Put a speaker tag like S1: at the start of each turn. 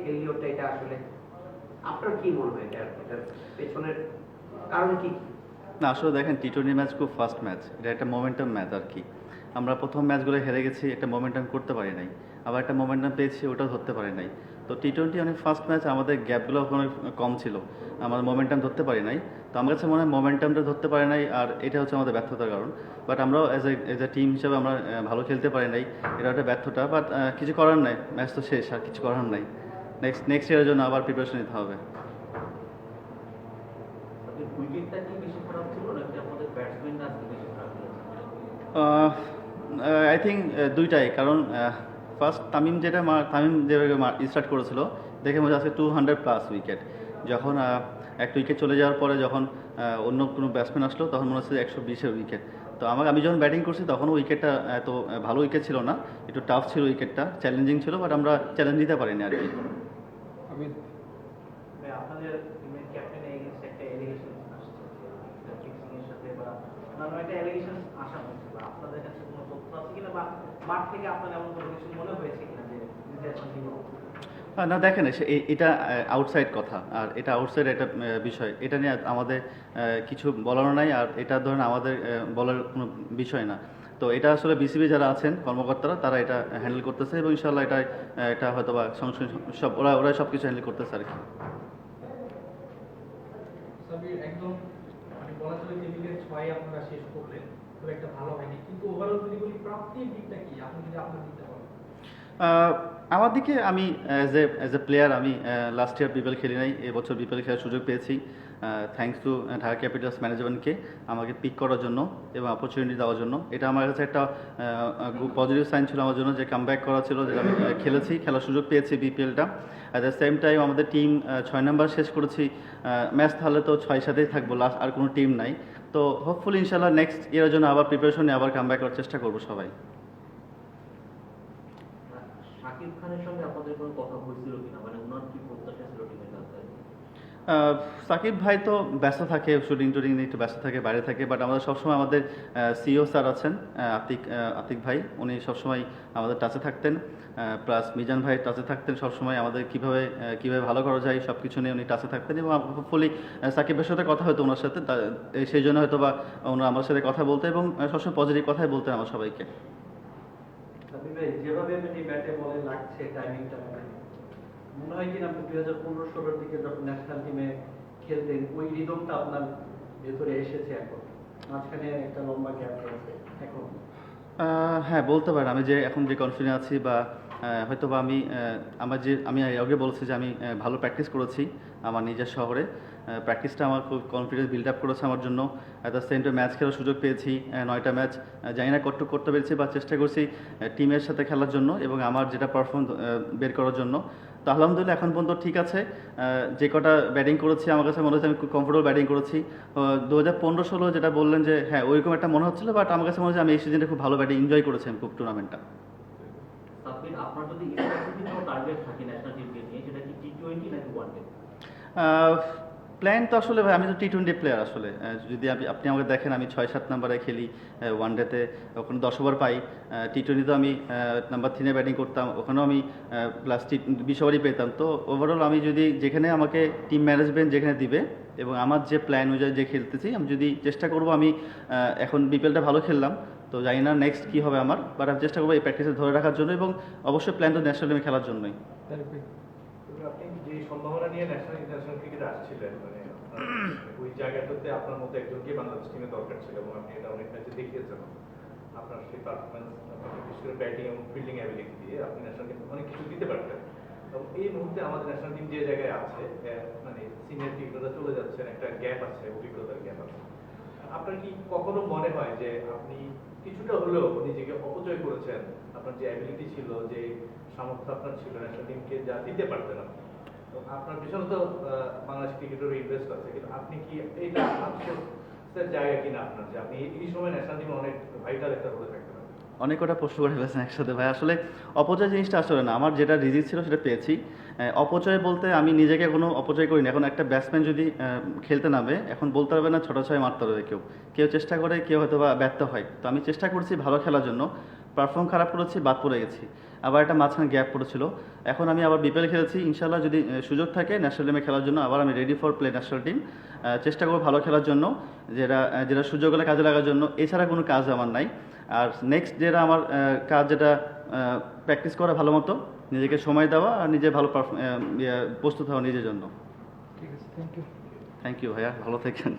S1: ফেলিওরটা এটা আসলে আপনার কি মনে হয় এটার পেছনের কারণ কি?
S2: না আসলে দেখেন টি-টোয়েন্টি ম্যাচ খুব ফাস্ট ম্যাচ, এটা একটা মোমেন্টাম ম্যাচ আর কি। আমরা প্রথম ম্যাচগুলো হেরে গেছি, একটা মোমেন্টাম করতে পারি নাই, আবার একটা মোমেন্টাম পেয়েছি ওটাও ধরতে পারি নাই। তো টি-টোয়েন্টি অনেক ফাস্ট ম্যাচ, আমাদের গ্যাপগুলো অনেক কম ছিল, আমাদের মোমেন্টাম ধরতে পারি নাই। তো আমার কাছে মনে হয় মোমেন্টামটা ধরতে পারি নাই, আর এটা হচ্ছে আমাদের ব্যর্থতার কারণ। বাট আমরাও এজ এ টিম হিসেবে আমরা ভালো খেলতে পারি নাই, এটা একটা ব্যর্থতা। বাট কিছু করার নাই, ম্যাচ তো শেষ, আর কিছু করার নাই। নেক্সট ইয়ারের জন্য আবার প্রিপারেশন নিতে হবে।
S1: উইকেটটা কি বেশি খারাপ ছিল নাকি আমাদের ব্যাটসম্যানরা আজকে বেশি খারাপ
S2: আই থিঙ্ক দুইটাই, কারণ ফার্স্ট তামিম যেভাবে স্টার্ট করেছিল, দেখে মনে হচ্ছে 200+ উইকেট। যখন একটা উইকেট চলে যাওয়ার পরে যখন অন্য কোনো ব্যাটসম্যান আসলো, তখন মনে হচ্ছে 120-এর উইকেট। তো আমি যখন ব্যাটিং করছি তখনও উইকেটটা এত ভালো উইকেট ছিল না, একটু টাফ ছিল উইকেটটা, চ্যালেঞ্জিং ছিল, বাট আমরা চ্যালেঞ্জ নিতে পারিনি আর কি।
S1: আমি আপনাদের টিমের ক্যাপ্টেনের এগেইনস্ট একটা এলিগেশন আসছে ফিক্সিং এর সাথে বা অন্যান্য একটা এলিগেশন আসা হচ্ছে, বা আপনাদের কাছে কোনো তথ্য আছে কিনা বা মাঠ থেকে আপনার এমন কোনো কিছু মনে হয়েছে কিনা যে নির্দেশন দিব?
S2: না দেখেন, এটা আউটসাইড কথা, আর এটা আউটসাইড একটা বিষয়, এটা নিয়ে আমাদের কিছু বলারও নাই, আর এটা ধরেন আমাদের বলার কোনো বিষয় না। তো এটা আসলে বিসিবি যারা আছেন কর্মকর্তারা, তারা এটা হ্যান্ডেল করতেছে, এবং ইনশাল্লাহ এটা হয়তো বা সব ওরা সব কিছু হ্যান্ডেল করতেছে আর কি।
S3: সাবির একদম মানে বলা চলে টেবিলের 6 আপনারা শেষ করলেন, খুব একটা ভালো হয়নি, কিন্তু ওভারঅল যদি বলি প্রাপ্তির দিকটা কি আপনি যদি আপনার দিকটা বলেন?
S2: আমার দিকে আমি অ্যাজ এ প্লেয়ার, আমি লাস্ট ইয়ার বিপিএল খেলি নাই, এবছর বিপিএল খেলার সুযোগ পেয়েছি। থ্যাঙ্কস টু ঢাকা ক্যাপিটালস ম্যানেজমেন্টকে আমাকে পিক করার জন্য এবং অপরচুনিটি দেওয়ার জন্য। এটা আমার কাছে একটা পজিটিভ সাইন ছিল আমার জন্য, যে কামব্যাক করা ছিল, যেটা আমি খেলেছি, খেলার সুযোগ পেয়েছি বিপিএলটা। অ্যাট দ্য সেম টাইম আমাদের টিম 6 নাম্বার শেষ করেছি ম্যাচ, তাহলে তো 6 সাথেই থাকবো, লাস্ট আর কোনো টিম নাই। তো হোপফুলি ইনশাল্লাহ নেক্সট ইয়ারের জন্য আবার প্রিপারেশন নিয়ে আবার কামব্যাক করার চেষ্টা করবো সবাই।
S1: শাকিব খানের সঙ্গে আপনাদের কোনো কথা হয়েছিল কিনা, মানে ওনার কি প্রত্যাশা ছিল টিমের কাছে?
S2: সাকিব ভাই তো ব্যস্ত থাকে, শুটিং টুটিং নিয়ে একটু ব্যস্ত থাকে, বাইরে থাকে, বাট আমাদের সবসময় আমাদের সিও স্যার আছেন, আতিক ভাই, উনি সবসময় আমাদের টাচে থাকতেন। প্লাস মিজান ভাই টাচে থাকতেন সবসময়, আমাদের কীভাবে ভালো করা যায় সব কিছু নিয়ে উনি টাচে থাকতেন, এবং হোপফুলি সাকিবের সাথে কথা হতো ওনার সাথে, সেই জন্য হয়তো বা ওনারা আমার সাথে কথা বলতে, এবং সবসময় পজিটিভ কথাই বলতেন আমার সবাইকে।
S1: সাকিব ভাই যেভাবে আপনি ব্যাটে বলে লাগছে টাইমিংটা, মনে হয় কিনা আপনি 2015-16 দিকে যখন ন্যাশনাল টিমে খেলতেন ওই রিদমটা আপনার ভেতরে এসেছে এখন, মাঝখানে একটা লম্বা গ্যাপ রয়েছে এখন?
S2: হ্যাঁ বলতে পারেন, আমি যে এখন যে কনফিডেন্ট আছি, বা হয়তো বা আমি আগে বলছি যে আমি ভালো প্র্যাকটিস করেছি আমার নিজের শহরে। প্র্যাকটিসটা আমার খুব কনফিডেন্স বিল্ড আপ করেছে আমার জন্য। At the same time match খেলার সুযোগ পেয়েছি, 9টা ম্যাচ। জানি না কতটুকু করতে পেরেছি, বা চেষ্টা করছি টিমের সাথে খেলার জন্য এবং আমার যেটা পারফর্ম বের করার জন্য। তো আলহামদুলিল্লাহ এখন পর্যন্ত ঠিক আছে। যে কটা ব্যাটিং করেছি আমার কাছে মনে হচ্ছে আমি খুব কমফোর্টেবল ব্যাটিং করেছি। 2015-16 যেটা বললেন যে হ্যাঁ ওইরকম একটা মনে হচ্ছিল, বাট আমার কাছে মনে হচ্ছে আমি এই সিজনটা খুব ভালো ব্যাটিং এনজয় করেছি আমি খুব টুর্নামেন্টটা।
S1: সাব্বির, আপনার যদি স্পেসিফিক কোনো টার্গেট থাকে ন্যাশনাল টিমকে নিয়ে, সেটা কি টি-20 নাকি ওয়ানডে?
S2: প্ল্যান তো আসলে ভাই, আমি তো টি-টোয়েন্টি প্লেয়ার আসলে। যদি আপনি আমাকে দেখেন, আমি 6-7 নাম্বারে খেলি ওয়ানডেতে, ওখানে 10 ওভার পাই। টি-টোয়েন্টিতে আমি নাম্বার 3-এ ব্যাটিং করতাম, ওখানেও আমি প্লাস 20 ওভারই পেতাম। তো ওভারঅল আমি যদি যেখানে আমাকে টিম ম্যানেজমেন্ট যেখানে দিবে এবং আমার যে প্ল্যান অনুযায়ী যে খেলতেছি, আমি যদি চেষ্টা করবো, আমি এখন বিপিএলটা ভালো খেললাম, তো জানি না নেক্সট কী হবে আমার, বাট আমি চেষ্টা করবো এই প্র্যাকটিসে ধরে রাখার জন্য, এবং অবশ্যই প্ল্যান তো ন্যাশনাল টিমে খেলার জন্যই।
S4: আপনি যে সম্ভাবনা নিয়ে ন্যাশনাল ইন্টারন্যাশনাল ক্রিকেটে আসছিলেন, মানে ওই জায়গাটাতে আপনার মতো একজনকে বাংলাদেশ টিমে দরকার ছিল, এবং আপনি এটা অনেক ম্যাচে দেখিয়েছেন। আপনার সেই পারফরমেন্স, বিশেষ করে ব্যাটিং এবং ফিল্ডিং অ্যাবিলিটি দিয়ে আপনি ন্যাশনাল টিম অনেক কিছু দিতে পারতেন। এবং এই মুহূর্তে আমাদের ন্যাশনাল টিম যে জায়গায় আছে, মানে সিনিয়র ক্রিকেটাররা চলে যাচ্ছেন, একটা গ্যাপ আছে, অভিজ্ঞতার গ্যাপ আছে। আপনার কি কখনো মনে হয় যে আপনি কিছুটা হলেও নিজেকে অপচয় করেছেন? আপনার যে অ্যাবিলিটি ছিল, যে সামর্থ্য আপনার ছিল, ন্যাশনাল টিমকে যা দিতে পারতেন আপনি, তো আপনার পিছনে তো বাংলাদেশ ক্রিকেটের ইনভেস্ট আছে, কিন্তু আপনি কি এইটা আফসোসের জায়গা কিনা আপনার, যে আপনি এই সময় ন্যাশনাল টিমে অনেক ভাইটাল একটা রোলে থাকতে পারেন?
S2: অনেক কটা প্রশ্ন করে ফেলেছেন একসাথে ভাই। আসলে অপচয় জিনিসটা আসলে না, আমার যেটা রিজিক ছিল সেটা পেয়েছি। অপচয় বলতে আমি নিজেকে কোনো অপচয় করিনি। এখন একটা ব্যাটসম্যান যদি খেলতে নামে, এখন বলতে পারবে না ছটা ছয় মারতে পারবে কেউ, কেউ চেষ্টা করে, কেউ হয়তো বা ব্যর্থ হয়। তো আমি চেষ্টা করছি ভালো খেলার জন্য। পারফর্ম খারাপ করেছি, বাদ পড়ে গেছি। আবার একটা মাঝখানে গ্যাপ পড়েছিল। এখন আমি আবার বিপিএল খেলেছি, ইনশাল্লাহ যদি সুযোগ থাকে ন্যাশনাল টিমে খেলার জন্য আবার আমি ready for play national team. চেষ্টা করবো ভালো খেলার জন্য, যেটা সুযোগ হলে কাজে লাগার জন্য। এছাড়া কোনো কাজ আমার নাই। আর নেক্সট যেটা আমার কাজ, যেটা প্র্যাকটিস করা ভালো মতো, নিজেকে সময় দেওয়া আর নিজে ভালো প্রস্তুত হওয়া নিজের জন্য।
S3: ঠিক আছে, থ্যাংক ইউ।
S2: থ্যাংক ইউ ভাইয়া, ভালো থাকেন।